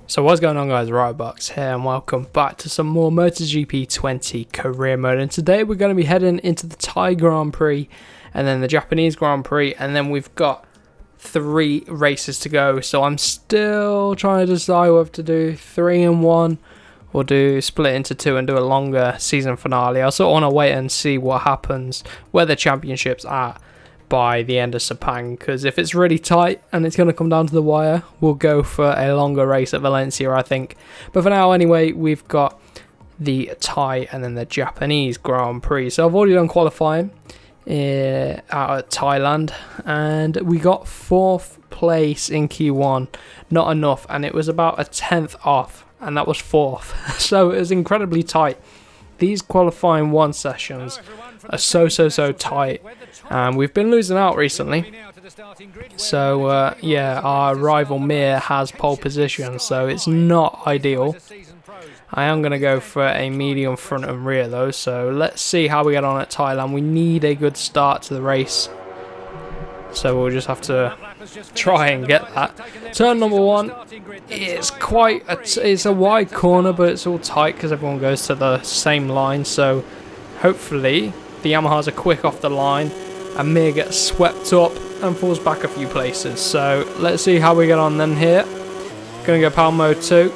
So what's going on, guys? Riotbox here and welcome back to some more MotoGP 20 career mode, and today we're going to be heading into the Thai Grand Prix and then the Japanese Grand Prix, and then we've got 3 races to go. So I'm still trying to decide whether to do 3 in 1 or do split into 2 and do a longer season finale. I sort of want to wait and see what happens, where the championship's at by the end of Sepang, because if it's really tight and it's going to come down to the wire, we'll go for a longer race at Valencia, I think. But for now anyway, we've got the Thai and then the Japanese Grand Prix. So I've already done qualifying out at Thailand, and we got 4th place in Q1. Not enough, and it was about a 10th off, and that was 4th. So it was incredibly tight. These qualifying 1 sessions are so tight, and we've been losing out recently. So yeah, our rival Mir has pole position, so it's not ideal. I am going to go for a medium front and rear though, so let's see how we get on at Thailand. We need a good start to the race, so we'll just have to try and get that. Turn number 1 is it's a wide corner, but it's all tight because everyone goes to the same line, so hopefully the Yamahas are quick off the line and Mir gets swept up and falls back a few places. So let's see how we get on then here. Gonna go power mode 2,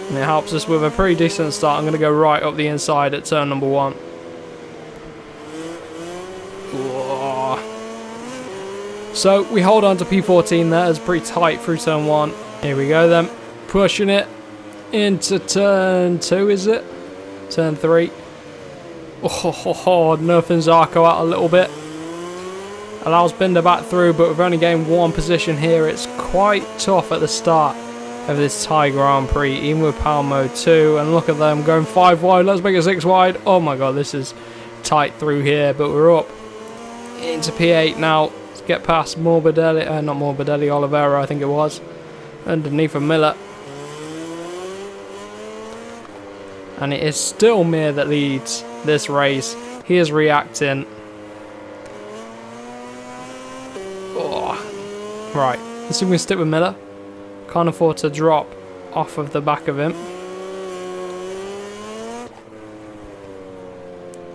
and it helps us with a pretty decent start. I'm gonna go right up the inside at turn number 1. Whoa. So we hold on to P14 there. It's pretty tight through turn 1. Here we go then, pushing it into turn 2, is it? Turn 3. Oh, nerfing Zarco out a little bit. Allows Binder back through, but we've only gained 1 position here. It's quite tough at the start of this Thai Grand Prix, even with power mode 2. And look at them going 5 wide. Let's make it 6 wide. Oh my god, this is tight through here, but we're up into P8 now. Let's get past Morbidelli, not Morbidelli, Oliveira, I think it was, underneath a Miller. And it is still Mir that leads this race. He is reacting. Oh. Right, let's see if we can stick with Miller. Can't afford to drop off of the back of him.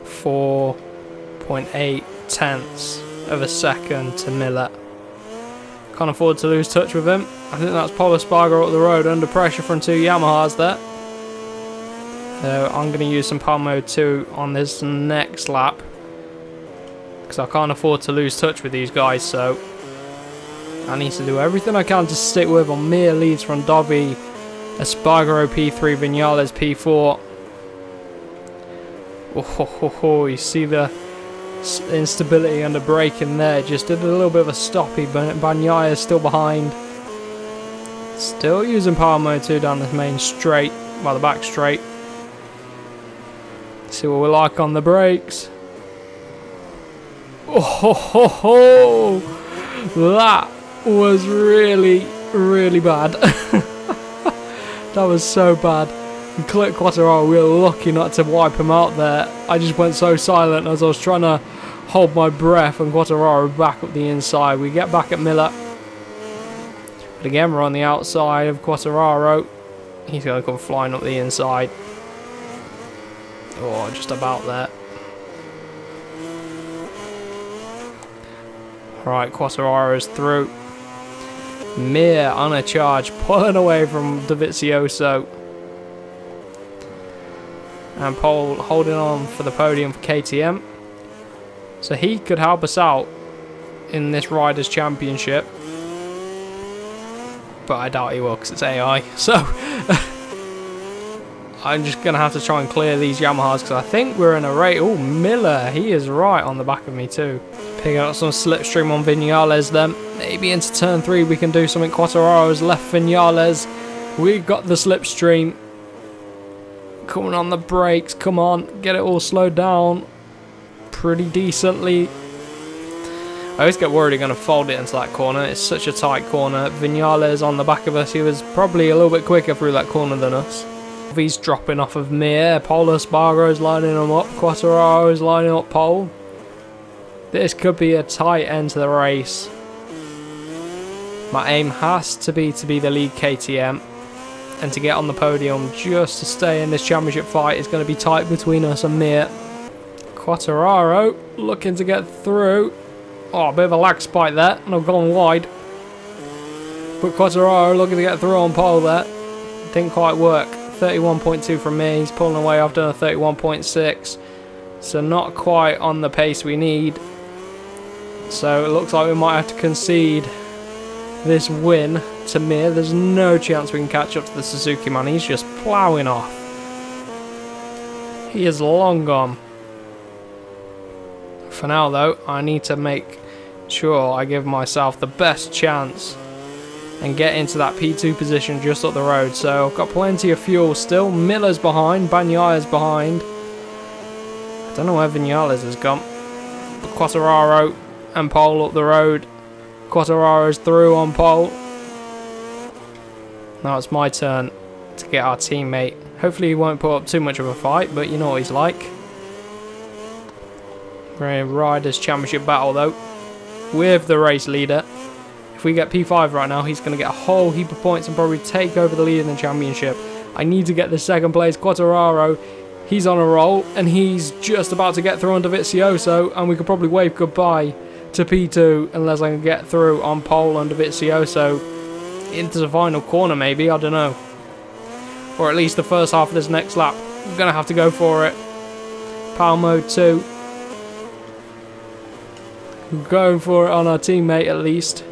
4.8 tenths of a second to Miller. Can't afford to lose touch with him. I think that's Paulo Espargaro up the road under pressure from 2 Yamahas there. I'm going to use some power mode 2 on this next lap, because I can't afford to lose touch with these guys, so I need to do everything I can to stick with them. Mir leads from Dobby, Espargaro P3, Vinales P4. Oh, you see the instability under braking there. Just did a little bit of a stoppy, but Bagnaia is still behind. Still using power mode 2 down this main straight, well, the back straight. See what we're like on the brakes. Oh, that was really bad. That was so bad. And Clint Quattararo, we were lucky not to wipe him out there. I just went so silent as I was trying to hold my breath, and Quattararo back up the inside. We get back at Miller, but again we're on the outside of Quattararo. He's going to come flying up the inside. Oh, just about there. Right, Quattararo's through. Mir on a charge, pulling away from Dovizioso. And Paul holding on for the podium for KTM. So he could help us out in this Riders' Championship. But I doubt he will, because it's AI. So I'm just going to have to try and clear these Yamahas, because I think we're in a race. Oh, Miller, he is right on the back of me too. Picking up some slipstream on Vinales then. Maybe into turn 3 we can do something. Quattararo's left Vinales. We got the slipstream. Coming on the brakes, come on, get it all slowed down pretty decently. I always get worried he's going to fold it into that corner. It's such a tight corner. Vinales on the back of us. He was probably a little bit quicker through that corner than us. He's dropping off of Mir. Paulo Espargaro's lining him up. Quattararo's lining up Pole. This could be a tight end to the race. My aim has to be the lead KTM and to get on the podium just to stay in this championship fight. Is going to be tight between us and Mir. Quartararo looking to get through. Oh, a bit of a lag spike there, and I've gone wide. But Quartararo looking to get through on pole there. Didn't quite work. 31.2 from me. He's pulling away. I've done a 31.6. So not quite on the pace we need. So it looks like we might have to concede this win to Mir. There's no chance we can catch up to the Suzuki man. He's just ploughing off. He is long gone. For now though, I need to make sure I give myself the best chance and get into that P2 position just up the road. So I've got plenty of fuel still. Miller's behind, Bagnaya's behind. I don't know where Vinales has gone. But Quartararo and pole up the road. Quartararo's through on pole. Now it's my turn to get our teammate. Hopefully he won't put up too much of a fight, but you know what he's like. We're in Riders' Championship battle though, with the race leader. If we get P5 right now, he's going to get a whole heap of points and probably take over the lead in the championship. I need to get the second place. Quartararo, he's on a roll, and he's just about to get through on Dovizioso, and we could probably wave goodbye to P2 unless I can get through on pole on Dovizioso into the final corner maybe, I don't know. Or at least the first half of this next lap. I'm going to have to go for it. Power mode 2. We're going for it on our teammate at least.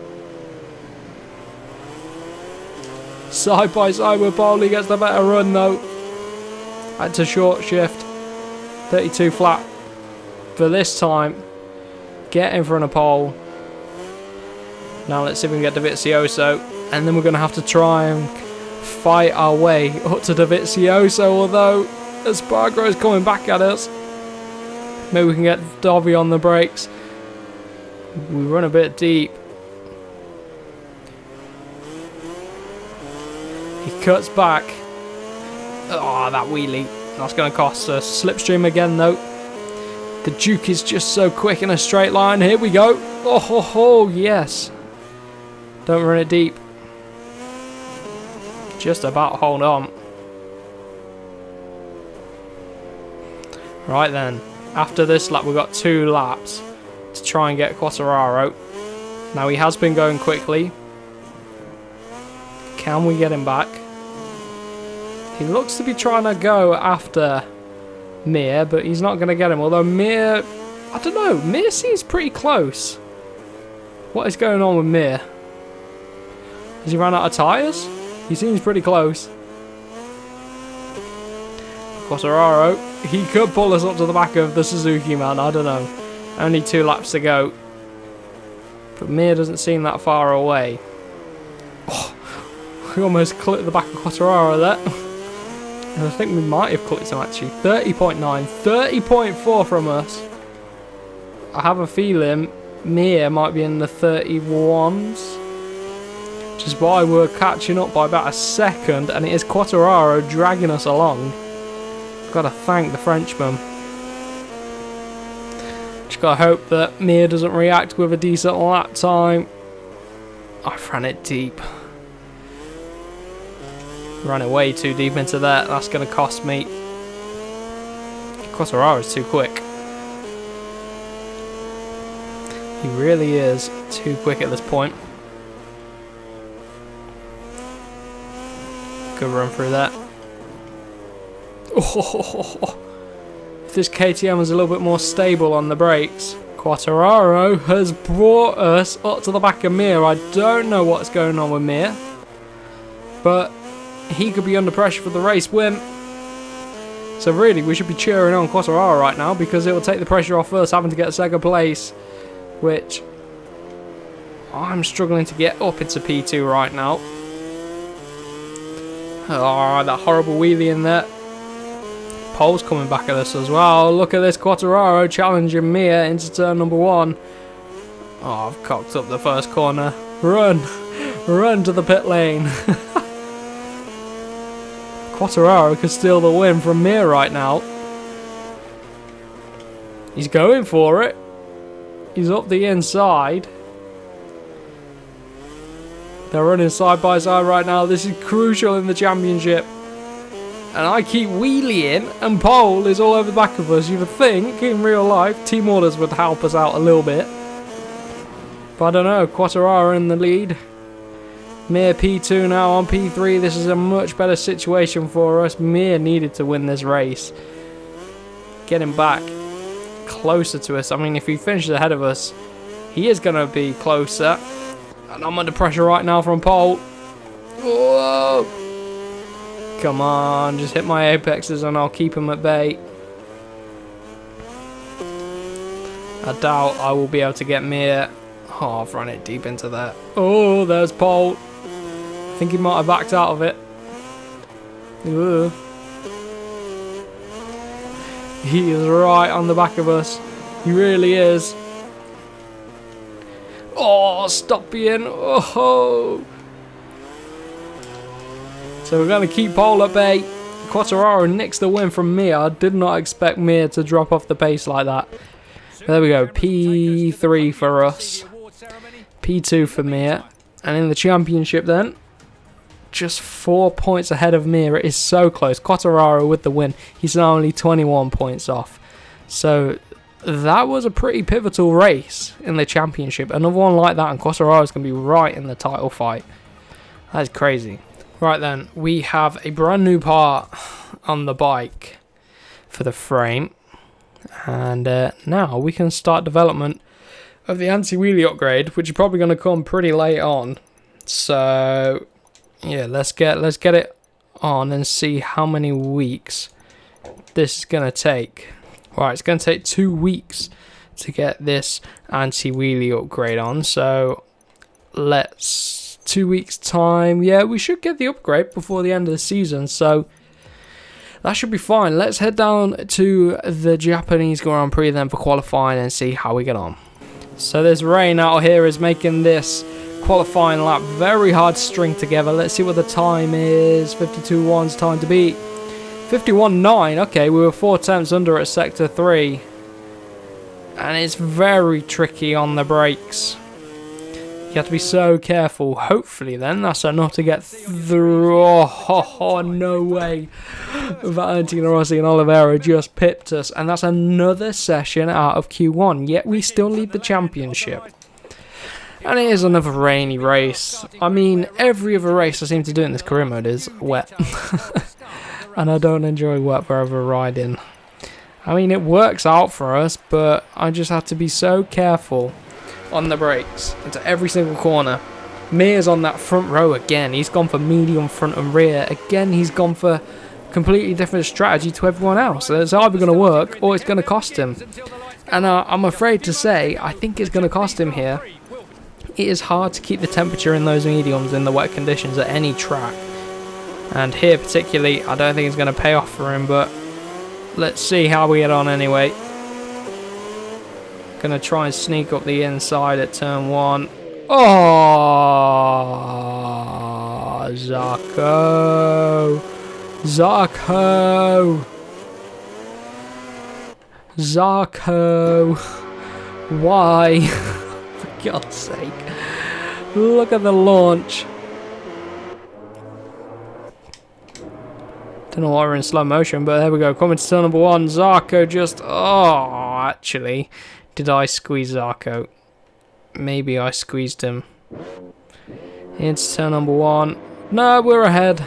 Side by side with pole, he gets the better run though. Had to short shift. 32 flat for this time. Get in front of pole. Now let's see if we can get Dovizioso. And then we're going to have to try and fight our way up to Dovizioso. Although Espargaro is coming back at us. Maybe we can get Dovi on the brakes. We run a bit deep. He cuts back. Oh, that wheelie. That's going to cost us. Slipstream again though. The Duke is just so quick in a straight line. Here we go. Oh, ho, ho, yes. Don't run it deep. Just about hold on. Right then. After this lap, we've got 2 laps to try and get Quartararo. Now he has been going quickly. Can we get him back? He looks to be trying to go after Mir, but he's not going to get him. Although Mir, I don't know, Mir seems pretty close. What is going on with Mir? Has he run out of tyres? He seems pretty close. Quartararo, he could pull us up to the back of the Suzuki man, I don't know. Only 2 laps to go. But Mir doesn't seem that far away. Oh, we almost clipped the back of Quartararo there. And I think we might have clipped him actually. 30.9, 30.4 from us. I have a feeling Mir might be in the 31s. Which is why we're catching up by about a second. And it is Quartararo dragging us along. Gotta thank the Frenchman. Just gotta hope that Mir doesn't react with a decent lap time. I've ran it deep. Ran it way too deep into that. That's going to cost me. Quartararo is too quick. He really is too quick at this point. Good run through that. Oh, if this KTM was a little bit more stable on the brakes. Quartararo has brought us up to the back of Mir. I don't know what's going on with Mir. But he could be under pressure for the race win. So really, we should be cheering on Quartararo right now because it will take the pressure off us having to get second place, which I'm struggling to get up into P2 right now. Oh, that horrible wheelie in there. Pole's coming back at us as well. Look at this Quartararo challenging Mir into turn number 1. Oh, I've cocked up the first corner. Run! Run to the pit lane. Quartararo could steal the win from Mir right now. He's going for it. He's up the inside. They're running side by side right now. This is crucial in the championship. And I keep wheeling, and pole is all over the back of us. You would think, in real life, team orders would help us out a little bit. But I don't know. Quartararo in the lead. Mir P2 now on P3. This is a much better situation for us. Mir needed to win this race. Getting back closer to us. I mean, if he finishes ahead of us, he is going to be closer. And I'm under pressure right now from pole. Whoa! Come on, just hit my apexes and I'll keep him at bay. I doubt I will be able to get Mir. Oh, I've run it deep into that. Oh, there's pole. I think he might have backed out of it. Ugh. He is right on the back of us. He really is. Oh, stop being. Oh. So we're going to keep pole at bay. Quartararo nicks the win from Mir. I did not expect Mir to drop off the pace like that. There we go. P3 for us. P2 for Mir. And in the championship then, just 4 points ahead of Mir. It is so close. Quartararo with the win. He's now only 21 points off. So that was a pretty pivotal race in the championship. Another one like that and Quartararo's going to be right in the title fight. That is crazy. Right then, we have a brand new part on the bike for the frame. And now we can start development of the anti-wheelie upgrade, which is probably going to come pretty late on. So yeah, let's get it on and see how many weeks this is going to take. Right, it's going to take 2 weeks to get this anti-wheelie upgrade on. So let's 2 weeks time. Yeah, we should get the upgrade before the end of the season. So that should be fine. Let's head down to the Japanese Grand Prix then for qualifying and see how we get on. So this rain out here is making this qualifying lap very hard to string together. Let's see what the time is. 52.1's time to beat. 51.9. Okay, we were 4 tenths under at sector 3. And it's very tricky on the brakes. You have to be so careful. Hopefully then, that's enough to get through. Oh, no way. Valentino Rossi and Oliveira just pipped us. And that's another session out of Q1. Yet we still lead the championship. And it is another rainy race. I mean, every other race I seem to do in this career mode is wet. And I don't enjoy wet wherever riding. I mean, it works out for us, but I just have to be so careful on the brakes into every single corner. Mir's on that front row again. He's gone for medium front and rear. Again, he's gone for completely different strategy to everyone else. So it's either going to work or it's going to cost him. And I'm afraid to say, I think it's going to cost him here. It is hard to keep the temperature in those mediums in the wet conditions at any track. And here particularly, I don't think it's going to pay off for him, but let's see how we get on anyway. Gonna try and sneak up the inside at turn 1. Oh, Zarco. Zarco. Zarco. Why? For God's sake. Look at the launch. Don't know why we're in slow motion, but there we go. Coming to turn number 1. Zarco just... Oh, actually... Did I squeeze Zarco? Maybe I squeezed him. It's turn number 1. No, we're ahead.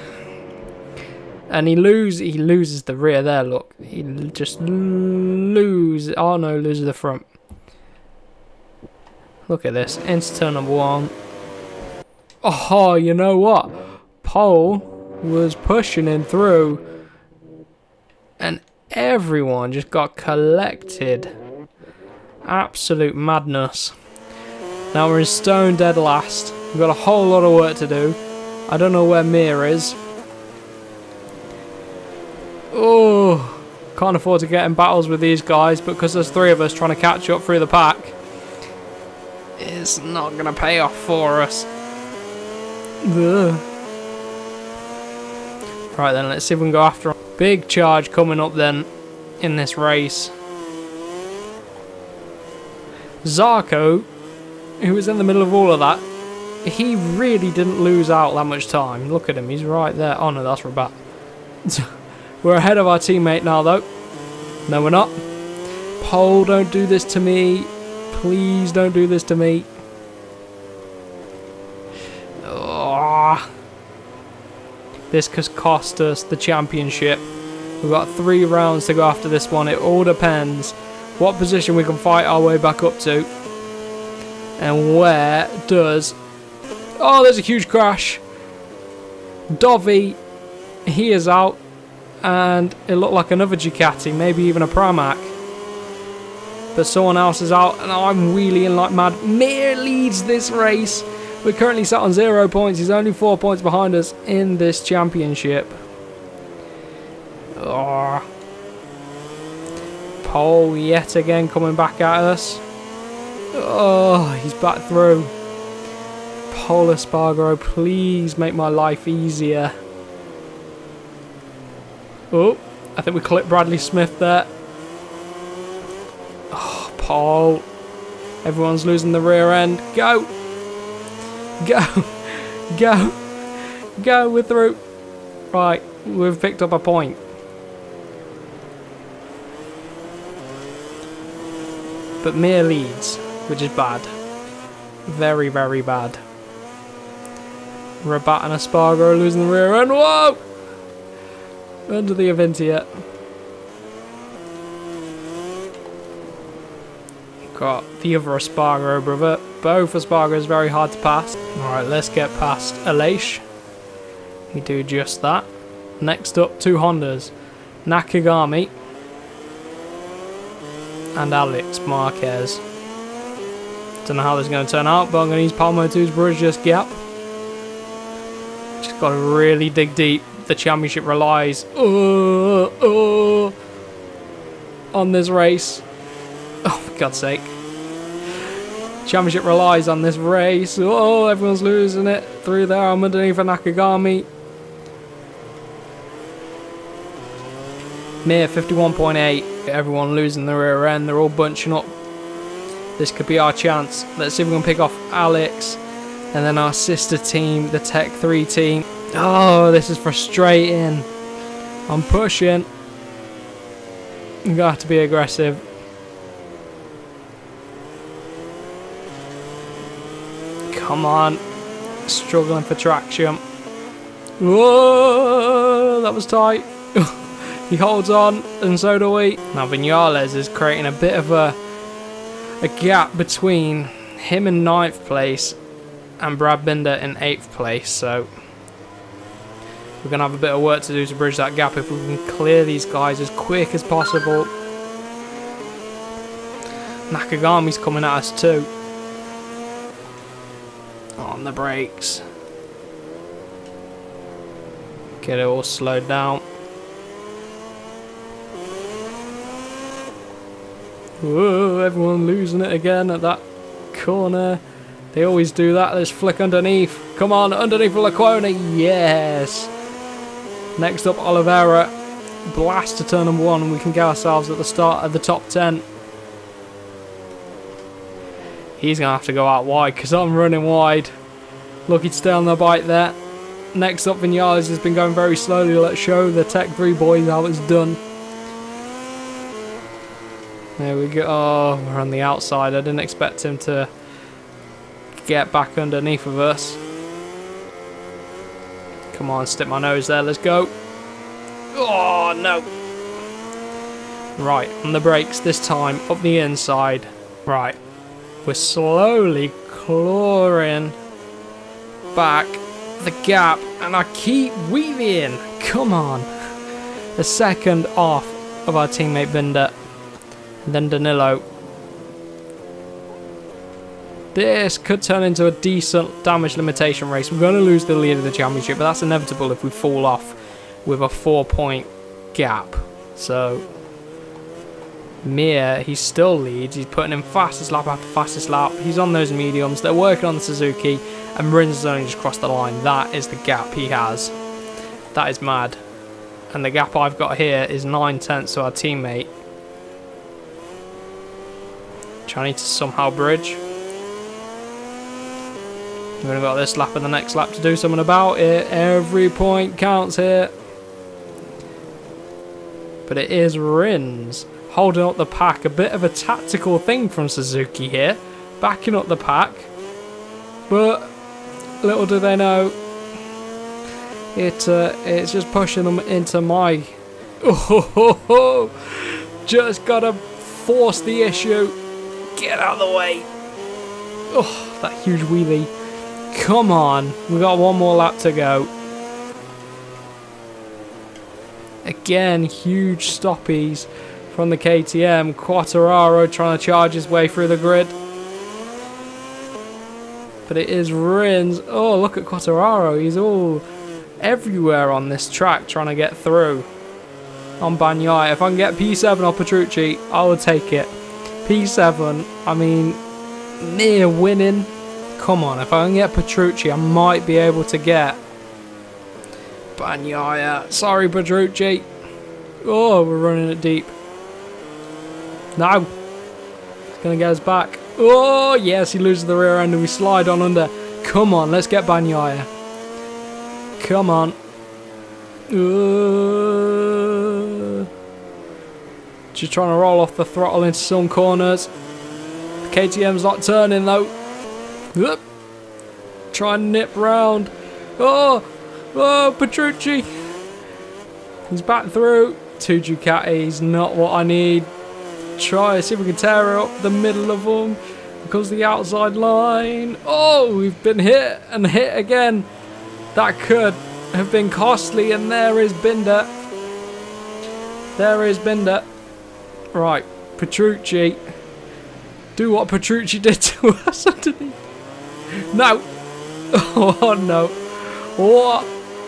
And he loses the rear there, look. He just loses. Oh no, loses the front. Look at this. Into turn number 1. Oh, you know what? Pole was pushing him through. And everyone just got collected. Absolute madness. Now we're in stone dead last. We've got a whole lot of work to do. I don't know where Mir is. Oh, can't afford to get in battles with these guys, but because there's 3 of us trying to catch up through the pack, it's not going to pay off for us. Ugh. Right then, let's see if we can go after him. Big charge coming up then in this race. Zarco, who was in the middle of all of that, he really didn't lose out that much time. Look at him, he's right there. Oh no, that's Rabat. We're ahead of our teammate now though. No, we're not. Pole, don't do this to me. Please don't do this to me. Oh. This could cost us the championship. We've got 3 rounds to go after this one. It all depends what position we can fight our way back up to. And where does... Oh, there's a huge crash. Dovi, he is out. And it looked like another Ducati, maybe even a Pramac. But someone else is out, and I'm wheeling like mad. Mir leads this race. We're currently sat on 0 points. He's only 4 points behind us in this championship. Oh. Pole yet again coming back at us. Oh, he's back through. Pole Espargaro, please make my life easier. Oh, I think we clipped Bradley Smith there. Oh, Pole. Everyone's losing the rear end. Go. Go. Go. Go, we're through. Right, we've picked up a point. But Mir leads, which is bad. Very, very bad. Rabat and Espargaro losing the rear end. Whoa! Under the Avintia. Got the other Espargaro brother. Both Espargaros very hard to pass. Alright, let's get past Aleix. We do just that. Next up, 2 Hondas. Nakagami and Alex Marquez. Don't know how this is going to turn out, but I'm going to use Palmo 2's bridge this gap. Just got to really dig deep. The championship relies on this race. Oh, for God's sake. Championship relies on this race. Oh, everyone's losing it. Through there, I'm underneath a Nakagami. Mir 51.8. Everyone losing the rear end. They're all bunching up. This could be our chance. Let's see if we can pick off Alex. And then our sister team, the Tech 3 team. Oh, this is frustrating. I'm pushing. I'm gonna have to be aggressive. Come on. Struggling for traction. Whoa, that was tight. He holds on, and so do we. Now Vinales is creating a bit of a gap between him in 9th place and Brad Binder in 8th place, so we're going to have a bit of work to do to bridge that gap if we can clear these guys as quick as possible. Nakagami's coming at us too. On the brakes. Get it all slowed down. Whoa, everyone losing it again at that corner. They always do that. Let's flick underneath. Come on, underneath Lacone. Yes. Next up, Oliveira. Blast to turn number 1 and we can get ourselves at the start of the top 10. He's going to have to go out wide because I'm running wide. Lucky to stay on the bike there. Next up, Vinales has been going very slowly. Let's show the Tech 3 boys how it's done. There we go. Oh, we're on the outside. I didn't expect him to get back underneath of us. Come on, stick my nose there. Let's go. Oh, no. Right, on the brakes this time. Up the inside. Right. We're slowly clawing back the gap. And I keep weaving. Come on. A second off of our teammate Binder. And then Danilo. This could turn into a decent damage limitation race. We're going to lose the lead of the championship, but that's inevitable if we fall off with a 4-point gap. So, Mir, he still leads. He's putting in fastest lap after fastest lap. He's on those mediums. They're working on the Suzuki, and Rins has only just crossed the line. That is the gap he has. That is mad. And the gap I've got here is 9/10 to our teammate. Which I need to somehow bridge. We're going to got this lap and the next lap to do something about it. Every point counts here. But it is Rins holding up the pack. A bit of a tactical thing from Suzuki here. Backing up the pack. But little do they know, it's just pushing them into my... Oh, just got to force the issue. Get out of the way. Oh, that huge wheelie. Come on. We got one more lap to go. Again, huge stoppies from the KTM. Quartararo trying to charge his way through the grid. But it is Rins. Oh, look at Quartararo. He's all everywhere on this track trying to get through. On Bagnaia. If I can get P7 or Petrucci, I will take it. P7, I mean, near winning. Come on, if I can get Petrucci, I might be able to get Bagnaia. Sorry, Petrucci. Oh, we're running it deep. No. It's going to get us back. Oh, yes, he loses the rear end and we slide on under. Come on, let's get Bagnaia. Come on. Just trying to roll off the throttle into some corners. The KTM's not turning though. Try and nip round. Oh, Petrucci. He's back through. 2 Ducatis, not what I need. Try, see if we can tear up the middle of them. Because the outside line. Oh, we've been hit and hit again. That could have been costly, and there is Binder. There is Binder. Right, Petrucci. Do what Petrucci did to us underneath. No. Oh no.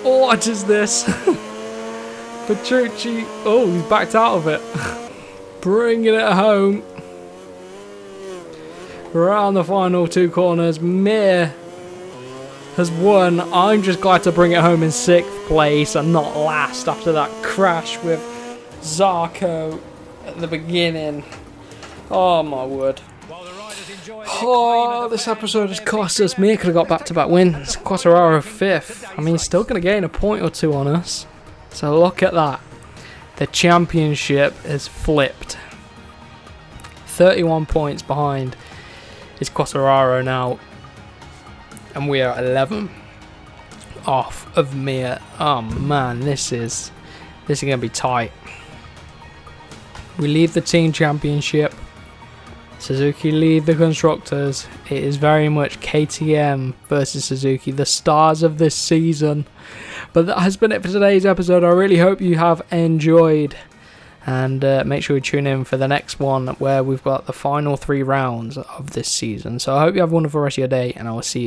What is this? Petrucci. Oh, he's backed out of it. Bringing it home. Around the final 2 corners. Mir has won. I'm just glad to bring it home in 6th place and not last after that crash with Zarco at the beginning. Oh my word. Oh, this episode has cost us. Mir could have got back-to-back wins. Quartararo 5th. I mean, he's still going to gain a point or 2 on us. So look at that. The championship is flipped. 31 points behind is Quartararo now. And we are 11 off of Mir. Oh man, this is going to be tight. We lead the team championship. Suzuki lead the constructors. It is very much KTM versus Suzuki, the stars of this season. But that has been it for today's episode. I really hope you have enjoyed. And make sure you tune in for the next one where we've got the final 3 rounds of this season. So I hope you have a wonderful rest of your day, and I will see you